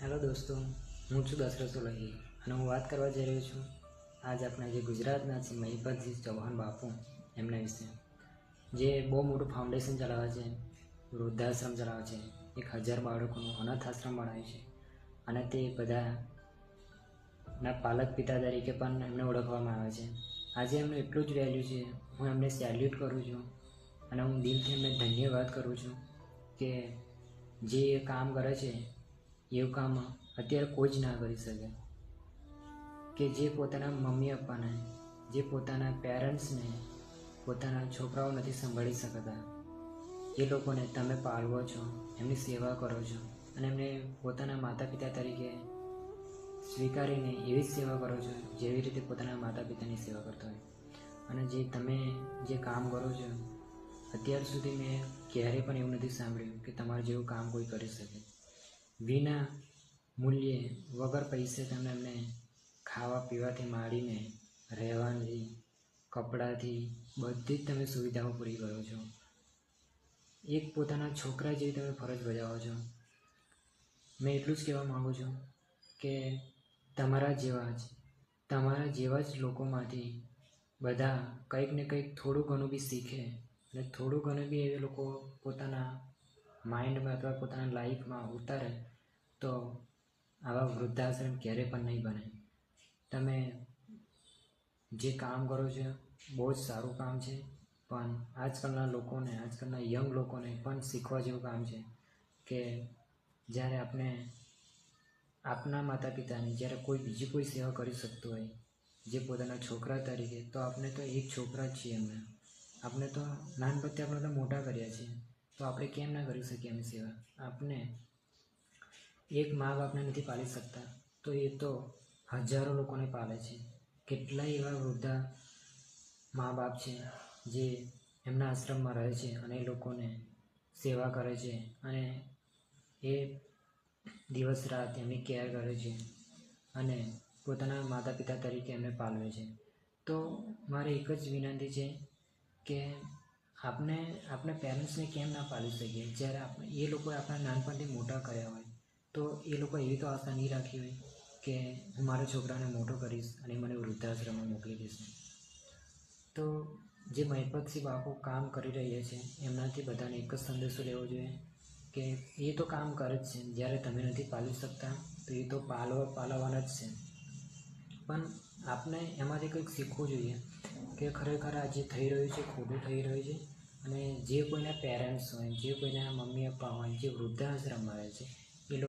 Hello દોસ્તો, હું છું દશરથ સોલંકી અને હું વાત કરવા જઈ રહ્યો છું આજ આપણા જે ગુજરાતના છે મહિપતજી ચૌહાણ બાપુ એમના વિશે, જે બહુ મોટું ફાઉન્ડેશન ચલાવે છે, વૃદ્ધાશ્રમ ચલાવે છે, 1000 બાળકોનું અનાથ આશ્રમ બનાવે છે અને તે બધાના પાલક પિતા તરીકે પણ એમને ઓળખવામાં આવે છે. આજે એમનું એટલું જ વેલ્યુ છે. હું એમને સેલ્યુટ કરું છું અને હું દિલથી એમને ધન્યવાદ કરું છું કે જે કામ કરે છે એવું કામ અત્યારે કોઈ જ ના કરી શકે. કે જે પોતાના મમ્મી પપ્પાને, જે પોતાના પેરેન્ટ્સને, પોતાના છોકરાઓ નથી સંભાળી શકતા, એ લોકોને તમે પાળવો છો, એમની સેવા કરો છો અને એમને પોતાના માતા પિતા તરીકે સ્વીકારીને એવી જ સેવા કરો છો જેવી રીતે પોતાના માતા પિતાની સેવા કરતા હોય. અને જે તમે જે કામ કરો છો, અત્યાર સુધી મેં ક્યારેય પણ એવું નથી સાંભળ્યું કે તમારું જેવું કામ કોઈ કરી શકે. વિના મૂલ્યે, વગર પૈસે તમે એમને ખાવા પીવાથી માંડીને રહેવાની, કપડાથી બધી જ તમે સુવિધાઓ પૂરી કરો છો. એક પોતાના છોકરા જેવી તમે ફરજ બજાવો છો. મેં એટલું જ કહેવા માગું છું કે તમારા જેવા જ લોકોમાંથી બધા કંઈક ને કંઈક થોડું ઘણું બી શીખે અને થોડું ઘણું બી એ લોકો પોતાના માઇન્ડમાં અથવા પોતાના લાઈફમાં ઉતારે તો આવા વૃદ્ધાશ્રમ ક્યારેય પણ નહીં બને. તમે જે કામ કરો છો બહુ જ સારું કામ છે, પણ આજકાલના લોકોને, આજકાલના યંગ લોકોને પણ શીખવા જેવું કામ છે કે જ્યારે આપણે આપણા માતા પિતાની જ્યારે કોઈ બીજી કોઈ સેવા કરી શકતું હોય જે પોતાના છોકરા તરીકે, તો આપણે તો એક છોકરા જ છીએ એમને. આપણે તો નાનપણથી આપણે તો મોટા કર્યા છીએ, તો આપણે કેમ ના કરી શકીએ એમની સેવા? આપણે એક મા બાપને નથી પાળી શકતા તો એ તો હજારો લોકોને પાલે છે. કેટલાય એવા વૃદ્ધા મા બાપ છે જે એમના આશ્રમમાં રહે છે અને એ લોકોને સેવા કરે છે અને એ દિવસ રાત એમની કેર કરે છે અને પોતાના માતા પિતા તરીકે એમને પાલવે છે. તો મારે એક જ વિનંતી છે કે આપણે પેરેન્ટ્સને કેમ ના પાળી શકીએ? જ્યારે એ લોકોએ આપણા નાનપણથી મોટા કર્યા હોય તો એ લોકો એવી તો આશા નહીં રાખી હોય કે હું મારા છોકરાને મોટો કરીશ અને મને વૃદ્ધાશ્રમમાં મોકલી દઈશ. તો જે મહિપતસિંહ બાપુ કામ કરી રહ્યા છે એમનાથી બધાને એક જ સંદેશો લેવો જોઈએ કે એ તો કામ કરે જ છે. જ્યારે તમે નથી પાળી શકતા તો એ તો પાલવાના જ છે, પણ આપણે એમાંથી કંઈક શીખવું જોઈએ કે ખરેખર આ જે થઈ રહ્યું છે ખોટું થઈ રહ્યું છે. અને જે કોઈના પેરેન્ટ્સ હોય, જે કોઈના મમ્મી પપ્પા હોય, જે વૃદ્ધાશ્રમમાં રહે છે એ લોકો